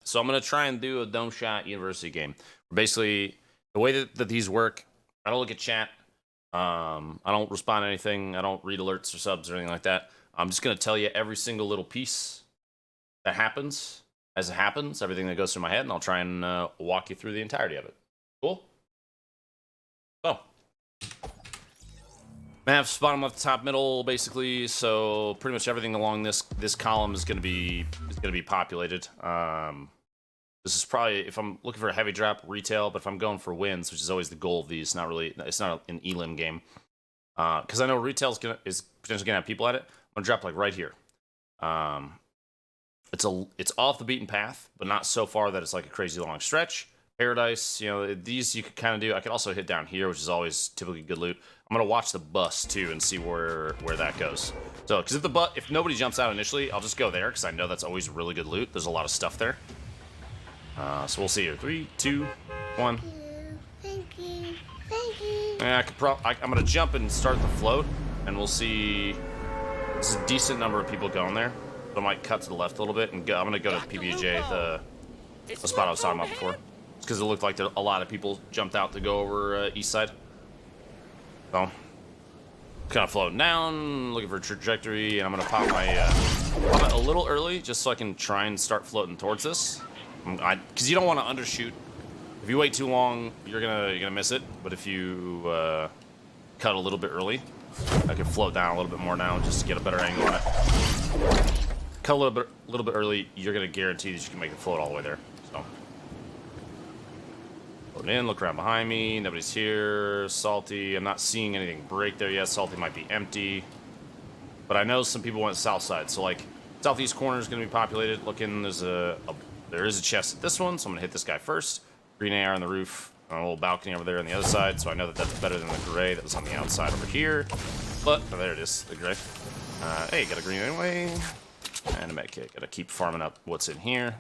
So I'm gonna try and do a Domeshot University game. Basically, the way that these work, I don't look at chat. I don't respond to anything. I don't read alerts or subs or anything like that. I'm just gonna tell you every single little piece that happens as it happens, everything that goes through my head, and I'll try and walk you through the entirety of it. Cool. So, maps bottom left, top, middle, basically. So pretty much everything along this column is gonna be populated. This is probably, if I'm looking for a heavy drop, retail, but if I'm going for wins, which is always the goal of these, it's not an elim game. Because I know retail is potentially gonna have people at it. I'm gonna drop like right here. It's off the beaten path, but not so far that it's like a crazy long stretch. Paradise, these you could kind of do. I could also hit down here, which is always typically good loot. I'm gonna watch the bus too and see where that goes. So, because if nobody jumps out initially, I'll just go there because I know that's always really good loot. There's a lot of stuff there. So we'll see here. 3, 2, 1. Thank you. Thank you. Yeah, I'm gonna jump and start the float, and we'll see. There's a decent number of people going there. So I might cut to the left a little bit and I'm gonna go to PBJ, the spot I was talking about before. It's because it looked like a lot of people jumped out to go over east side. So, kind of floating down, looking for a trajectory, and I'm gonna pop my pop it a little early just so I can try and start floating towards this. Because you don't want to undershoot. If you wait too long, you're gonna miss it. But if you cut a little bit early, I can float down a little bit more now just to get a better angle on it. Cut a little bit early, you're gonna guarantee that you can make it float all the way there. So, float in, look around behind me. Nobody's here. Salty. I'm not seeing anything break there yet. Salty might be empty. But I know some people went south side. So like southeast corner is gonna be populated. Looking, there is a chest at this one, so I'm gonna hit this guy first. Green AR on the roof, on a little balcony over there on the other side, so I know that that's better than the gray that was on the outside over here. But, oh, there it is, the gray. Hey, got a green anyway. And a med kit. Gotta keep farming up what's in here.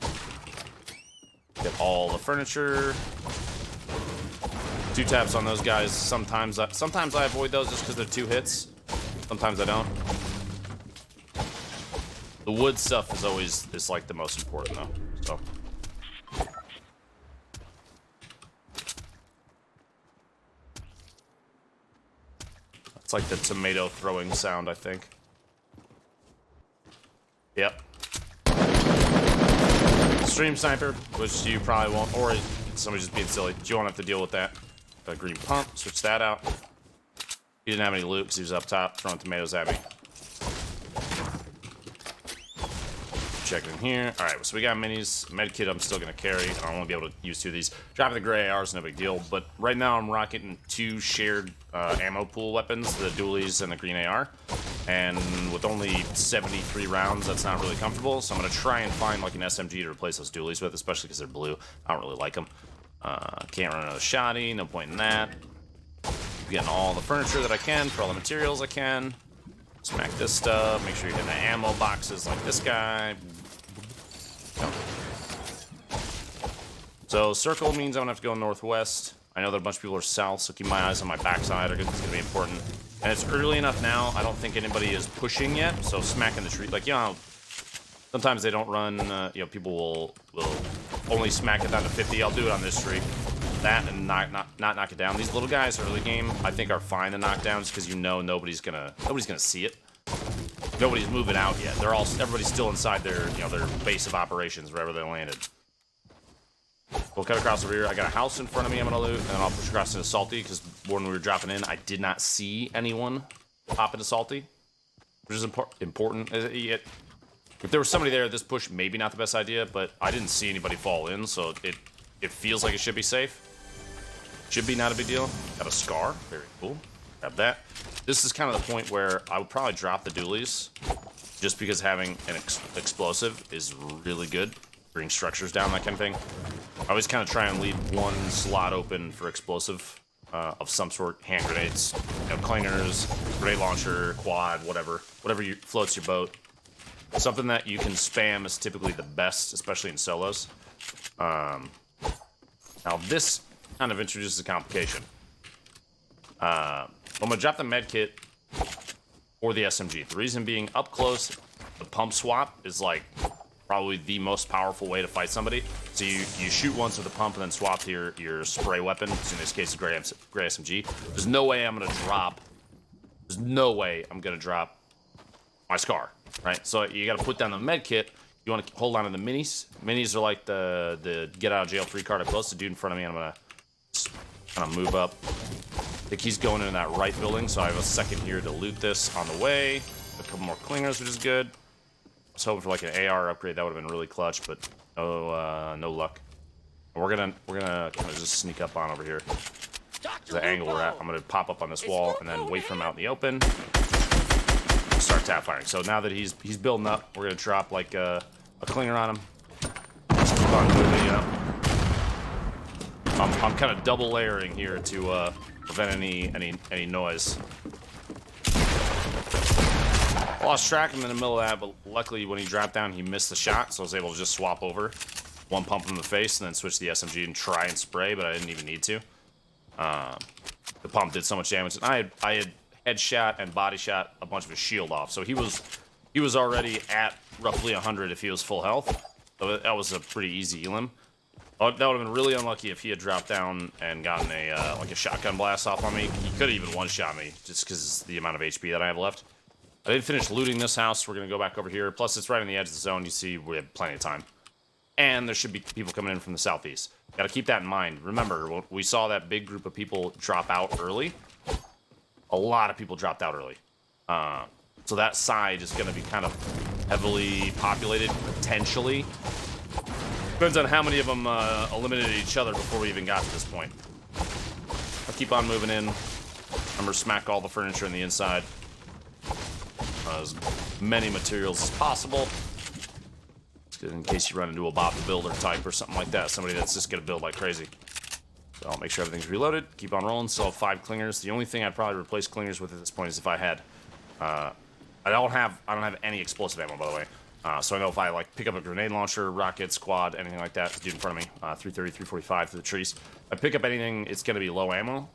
Get all the furniture. 2 taps on those guys. Sometimes I avoid those just because they're 2 hits. Sometimes I don't. The wood stuff is like the most important though. So. It's like the tomato throwing sound, I think. Yep. Stream sniper, which you probably won't, or somebody just being silly. You won't have to deal with that. Got a green pump, switch that out. He didn't have any loot because he was up top throwing tomatoes at me. Checking in here. Alright, so we got minis. Medkit I'm still going to carry. I don't want to be able to use 2 of these. Dropping the gray AR is no big deal, but right now I'm rocking 2 shared ammo pool weapons, the dualies and the green AR. And with only 73 rounds, that's not really comfortable, so I'm going to try and find like an SMG to replace those dualies with, especially because they're blue. I don't really like them. Can't run another shotty, no point in that. Getting all the furniture that I can for all the materials I can. Smack this stuff, make sure you're hitting the ammo boxes like this guy. No. So circle means I'm gonna have to go northwest. I know that a bunch of people are south, so keep my eyes on my backside. It's gonna be important. And it's early enough now, I don't think anybody is pushing yet, so smacking the tree. Like, sometimes they don't run, people will only smack it down to 50. I'll do it on this tree. That and not knock it down. These little guys early game, I think, are fine to knock down just because nobody's gonna see it. Nobody's moving out yet. Everybody's still inside their their base of operations wherever they landed. We'll cut across the rear. I got a house in front of me I'm gonna loot, and then I'll push across into Salty because when we were dropping in, I did not see anyone pop into Salty, which is important. If there was somebody there, this push maybe not the best idea, but I didn't see anybody fall in, so it feels like it should be safe. Should be not a big deal. Got a scar. Very cool. Grab that. This is kind of the point where I would probably drop the dualies just because having an explosive is really good. Bring structures down, that kind of thing. I always kind of try and leave one slot open for explosive of some sort. Hand grenades, clangers, grenade launcher, quad, whatever floats your boat. Something that you can spam is typically the best, especially in solos. Now this kind of introduces a complication. I'm gonna drop the med kit or the SMG. The reason being, up close, the pump swap is like probably the most powerful way to fight somebody. So you shoot once with a pump and then swap to your spray weapon, which in this case is gray SMG. There's no way I'm gonna drop. There's no way I'm gonna drop my Scar, right? So you gotta put down the med kit. You wanna hold on to the minis. Minis are like the get out of jail free card. I close the dude in front of me. I'm gonna kind of move up. I think he's going into that right building, so I have a second here to loot this on the way. A couple more clingers, which is good. I was hoping for like an AR upgrade. That would have been really clutch, but no luck. We're gonna kind of just sneak up on over here. The angle we're at, I'm gonna pop up on this wall and then wait for him out in the open. Start tap firing. So now that he's building up, we're gonna drop like a clinger on him. Just keep on moving, you know. I'm kind of double layering here to prevent any noise. I lost track of him in the middle of that, but luckily when he dropped down, he missed the shot, so I was able to just swap over. One pump him in the face, and then switch the SMG and try and spray, but I didn't even need to. The pump did so much damage, and I had headshot and body shot a bunch of his shield off, so he was already at roughly 100 if he was full health. So that was a pretty easy elim. That would have been really unlucky if he had dropped down and gotten like a shotgun blast off on me. He could have even one-shot me, just because the amount of HP that I have left. I did finish looting this house. We're going to go back over here. Plus, it's right on the edge of the zone. You see, we have plenty of time. And there should be people coming in from the southeast. Got to keep that in mind. Remember, we saw that big group of people drop out early. A lot of people dropped out early. So that side is going to be kind of heavily populated, potentially. Depends on how many of them eliminated each other before we even got to this point. I'll keep on moving in. Remember, smack all the furniture in the inside. As many materials as possible. In case you run into a Bob the Builder type or something like that. Somebody that's just going to build like crazy. So I'll make sure everything's reloaded. Keep on rolling. Still have 5 clingers. The only thing I'd probably replace clingers with at this point is if I had... I don't have any explosive ammo, by the way. So I know if I like pick up a grenade launcher, rocket, squad, anything like that, the dude in front of me, 330, 345 through the trees. If I pick up anything, it's going to be low ammo.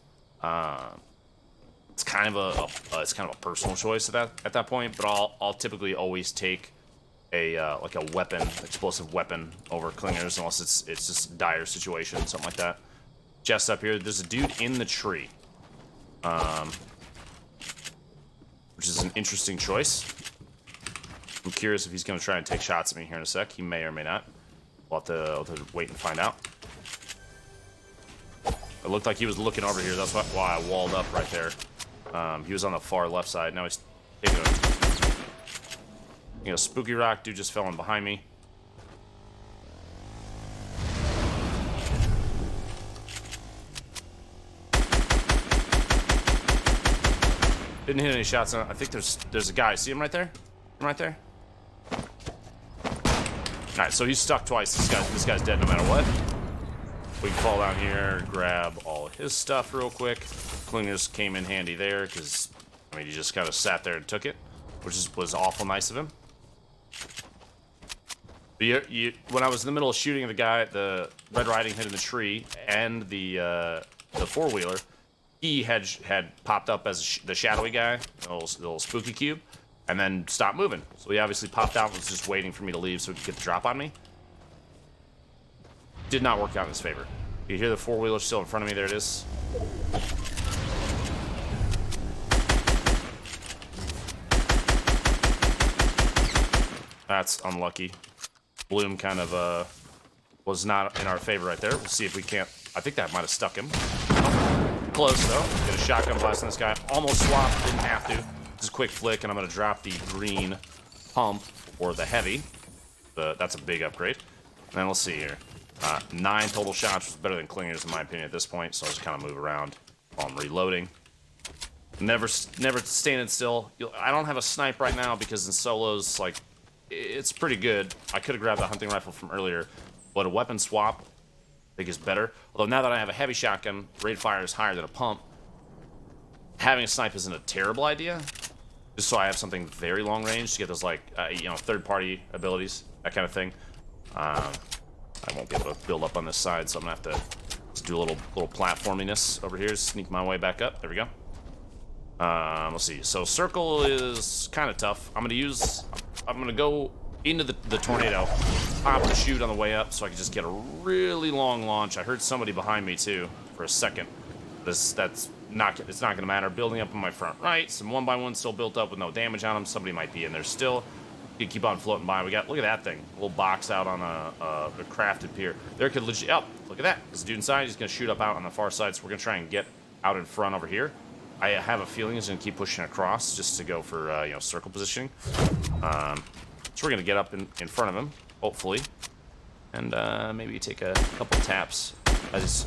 It's kind of a personal choice at that point, but I'll typically always take a like a weapon, explosive weapon over clingers, unless it's just dire situation, something like that. Chest up here. There's a dude in the tree, which is an interesting choice. I'm curious if he's going to try and take shots at me here in a sec. He may or may not. We'll have to wait and find out. It looked like he was looking over here. That's why I walled up right there. He was on the far left side. Now he's taking a spooky rock. Dude just fell in behind me. Didn't hit any shots on it. I think there's a guy. See him right there? Him right there? Alright, so he's stuck twice. This guy's dead no matter what. We can fall down here, grab all his stuff real quick. Clingers came in handy there because, I mean, he just kind of sat there and took it, which was awful nice of him. But when I was in the middle of shooting the guy, the Red Riding Hood in the tree, and the four-wheeler, he had popped up as the shadowy guy, the little spooky cube, and then stopped moving. So he obviously popped out and was just waiting for me to leave so he could get the drop on me. Did not work out in his favor. You hear the four-wheeler still in front of me. There it is. That's unlucky. Bloom kind of was not in our favor right there. We'll see if we can't. I think that might have stuck him. Close though. Get a shotgun blast on this guy. Almost swapped. Didn't have to. Just a quick flick, and I'm going to drop the green pump or the heavy. That's a big upgrade. And then let's see here. 9 total shots, which is better than clingers in my opinion at this point. So I'll just kind of move around while I'm reloading. Never standing still. I don't have a snipe right now because in solos, like, it's pretty good. I could have grabbed the hunting rifle from earlier, but a weapon swap I think is better. Although now that I have a heavy shotgun, rate of fire is higher than a pump. Having a snipe isn't a terrible idea, just so I have something very long range to get those like third-party abilities, that kind of thing. I won't be able to build up on this side, so I'm gonna have to just do a little platforminess over here, sneak my way back up. There we go. Let's see. So circle is kind of tough. I'm gonna go into the tornado, pop the chute on the way up so I can just get a really long launch. I heard somebody behind me too for a second. It's not going to matter. Building up on my front right, some 1x1 still built up with no damage on them. Somebody might be in there still. You can keep on floating by. We got, look at that thing, a little box out on a crafted pier. There could legit, oh, look at that. There's a dude inside. He's going to shoot up out on the far side, so we're going to try and get out in front over here. I have a feeling he's going to keep pushing across just to go for, circle positioning. So we're going to get up in front of him, hopefully. And maybe take a couple taps.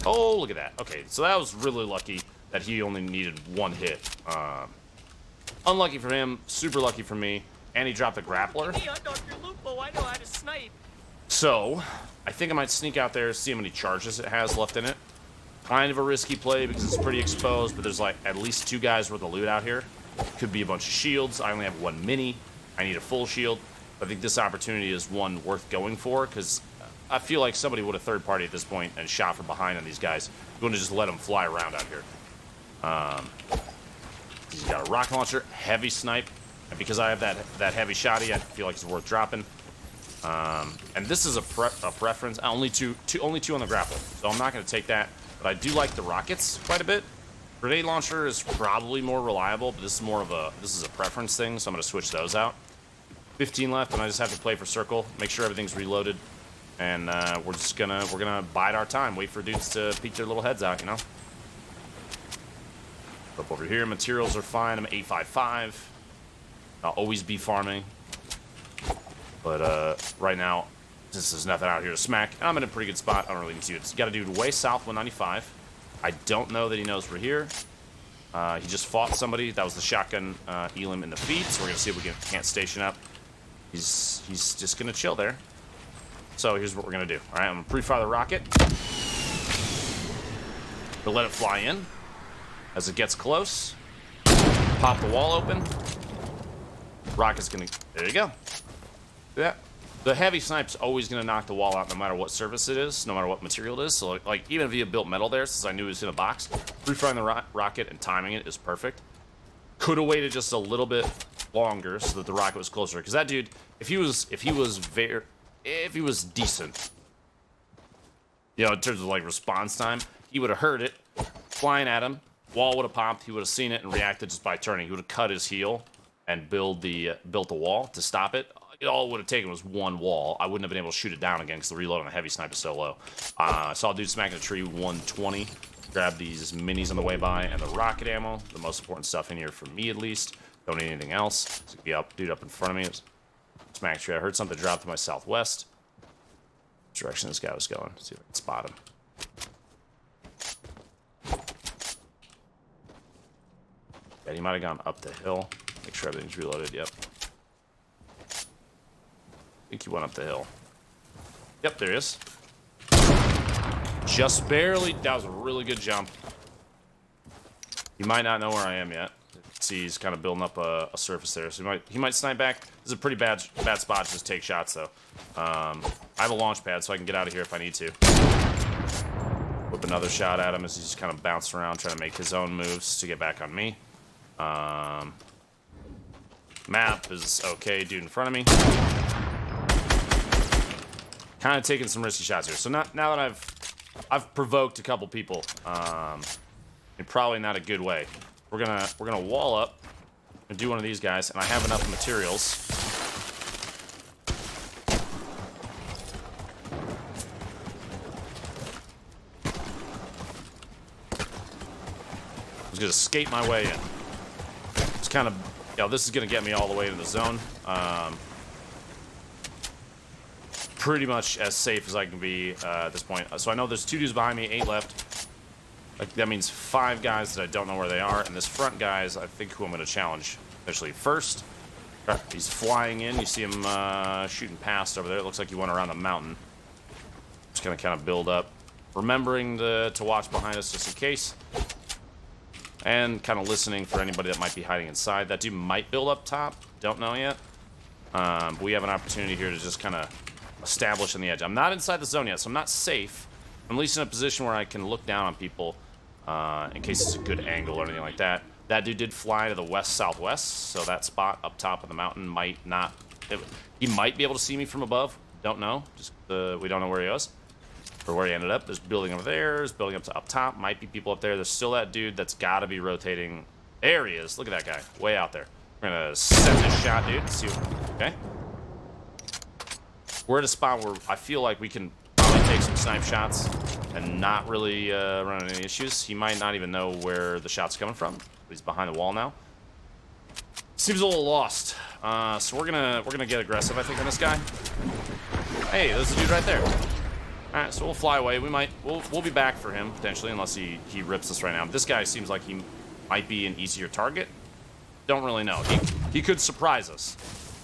Oh, look at that. Okay, so that was really lucky that he only needed one hit. Unlucky for him, super lucky for me. And he dropped the grappler. Hey, I'm DrLupo. I know how to snipe. So, I think I might sneak out there, see how many charges it has left in it. Kind of a risky play because it's pretty exposed, but there's like at least 2 guys worth of loot out here. Could be a bunch of shields. I only have 1 mini. I need a full shield. I think this opportunity is one worth going for because I feel like somebody would have third party at this point and shot from behind on these guys. You want to just let them fly around out here. He's got a rocket launcher, heavy snipe, and because I have that heavy shotty, I feel like it's worth dropping. And this is a preference. Only two on the grapple, so I'm not going to take that. But I do like the rockets quite a bit. Grenade launcher is probably more reliable, but this is a preference thing, so I'm going to switch those out. 15 left, and I just have to play for circle, make sure everything's reloaded, and we're gonna bide our time, wait for dudes to peek their little heads out, you know. Up over here, materials are fine. I'm 855. I'll always be farming, but right now, since there's nothing out here to smack, I'm in a pretty good spot. I don't really need to see it. Got a dude way south, 195. I don't know that he knows we're here. He just fought somebody. That was the shotgun Elim in the feet, so we're gonna see if we can't station up. He's just gonna chill there. So here's what we're gonna do. All right, I'm gonna pre-fire the rocket. We'll let it fly in. As it gets close, pop the wall open. Rocket's gonna, there you go. Yeah, the heavy snipe's always gonna knock the wall out no matter what surface it is, no matter what material it is. So like even if you have built metal there, since I knew it was in a box, pre-firing the rocket and timing it is perfect. Could have waited just a little bit longer so that the rocket was closer, because that dude, if he was decent, you know, in terms of like response time, he would have heard it flying at him. Wall would have popped. He would have seen it and reacted just by turning. He would have cut his heel and built the wall to stop it. All it would have taken was one wall. I wouldn't have been able to shoot it down again because the reload on a heavy snipe is so low. Saw a dude smacking a tree, 120. Grab these minis on the way by and the rocket ammo. The most important stuff in here for me, at least. Don't need anything else. So dude up in front of me. Smack tree. I heard something drop to my southwest. Which direction this guy was going. Let's see if I can spot him. Yeah, he might have gone up the hill. Make sure everything's reloaded. Yep. I think he went up the hill. Yep, there he is. Just barely. That was a really good jump. He might not know where I am yet. See, he's kind of building up a surface there, so he might snipe back. This is a pretty bad spot to just take shots, though. I have a launch pad, so I can get out of here if I need to. Whip another shot at him as he's kind of bouncing around, trying to make his own moves to get back on me. Map is okay, dude in front of me. Kind of taking some risky shots here. So now that I've provoked a couple people, in probably not a good way. We're gonna wall up and do one of these guys, and I have enough materials. I was gonna skate my way in. It's kind of, this is gonna get me all the way into the zone. Pretty much as safe as I can be at this point. So I know there's 2 dudes behind me, 8 left. Like, that means 5 guys that I don't know where they are, and this front guy is, I think, who I'm going to challenge initially. First, he's flying in. You see him shooting past over there. It looks like he went around the mountain. Just going to kind of build up. Remembering to watch behind us just in case. And kind of listening for anybody that might be hiding inside. That dude might build up top. Don't know yet. But we have an opportunity here to just kind of establish on the edge. I'm not inside the zone yet, so I'm not safe. I'm at least in a position where I can look down on people in case it's a good angle or anything like that. That dude did fly to the west-southwest, so that spot up top of the mountain might not He might be able to see me from above. Don't know. Just we don't know where he was or where he ended up. There's building over there. There's building up top. Might be people up there. There's still that dude that's got to be rotating. There he is. Look at that guy. Way out there. We're going to set this shot, dude. See what, okay. We're at a spot where I feel like we can probably take some snipe shots and not really run into any issues. He might not even know where the shot's coming from. He's behind the wall now. Seems a little lost. So we're gonna get aggressive, I think, on this guy. Hey, there's a dude right there. All right, so we'll fly away. We'll be back for him potentially, unless he rips us right now. But this guy seems like he might be an easier target. Don't really know. He could surprise us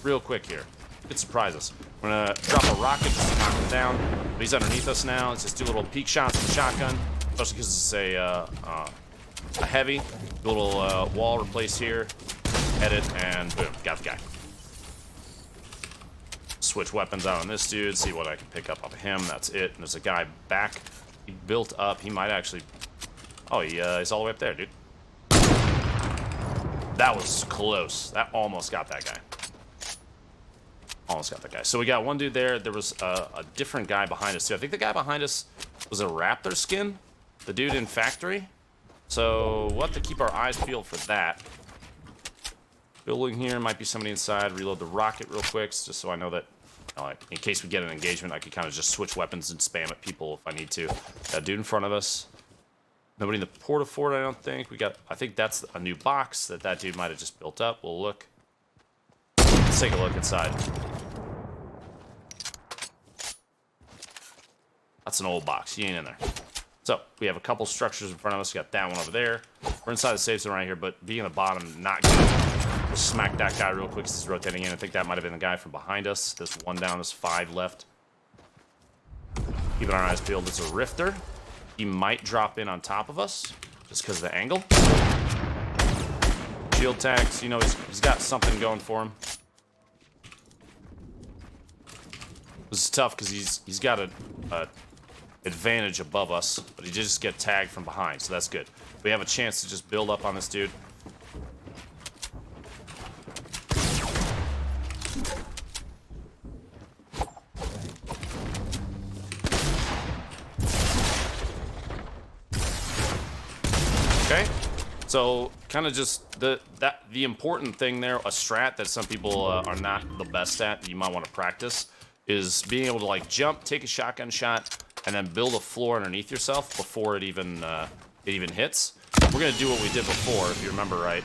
real quick here. Could surprise us. We're gonna drop a rocket just to knock him down. But he's underneath us now. Let's just do little peek shots with the shotgun, especially because it's a heavy. Do a little wall replace here. Edit and boom, got the guy. Switch weapons out on this dude. See what I can pick up off of him. That's it. And there's a guy back. He built up. He might actually. Oh, he's all the way up there, dude. That was close. That almost got that guy. Almost got that guy. So we got one dude there. There was a different guy behind us too. I think the guy behind us was a raptor skin. The dude in factory. So we'll have to keep our eyes peeled for that. Building here, might be somebody inside. Reload the rocket real quick, just so I know that, in case we get an engagement, I can kind of just switch weapons and spam at people if I need to. Got a dude in front of us. Nobody in the porta fort, I don't think. I think that's a new box that dude might have just built up. We'll look. Let's take a look inside. That's an old box. He ain't in there. So, we have a couple structures in front of us. We got that one over there. We're inside the safe zone right here, but being at the bottom, not good. We'll smack that guy real quick because he's rotating in. I think that might have been the guy from behind us. There's one down, there's 5 left. Keeping our eyes peeled. There's a rifter. He might drop in on top of us just because of the angle. Shield tags, you know, he's got something going for him. This is tough because he's got a advantage above us, but he did just get tagged from behind, so that's good. We have a chance to just build up on this dude. Okay, so kind of just the important thing there, a strat that some people are not the best at, that you might want to practice, is being able to like jump, take a shotgun shot, and then build a floor underneath yourself before it even hits. We're gonna do what we did before, if you remember right.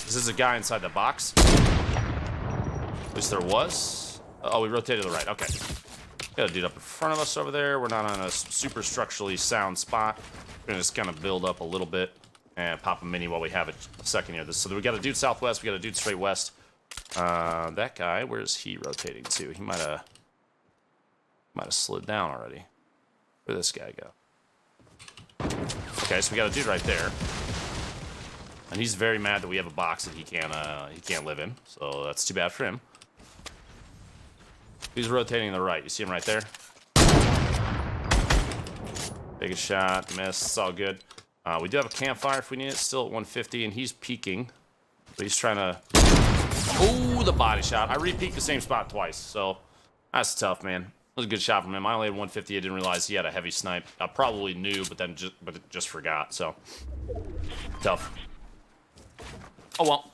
This is a guy inside the box. At least there was. Oh, we rotated to the right. Okay. Got a dude up in front of us over there. We're not on a super structurally sound spot. We're gonna just kind of build up a little bit and pop a mini while we have a second here. So we got a dude southwest. We got a dude straight west. That guy, where's he rotating to? He might have slid down already. Where'd this guy go? Okay, so we got a dude right there, and he's very mad that we have a box that he can't live in. So that's too bad for him. He's rotating to the right. You see him right there? Take a shot, miss. It's all good. We do have a campfire if we need it. Still at 150, and he's peeking. But he's trying to. Oh, the body shot. I re-peeked the same spot twice, so that's tough, man. That was a good shot from him. I only had 150. I didn't realize he had a heavy snipe. I probably knew, but just forgot. So tough. Oh well.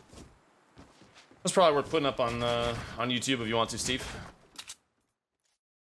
That's probably worth putting up on YouTube if you want to, Steve.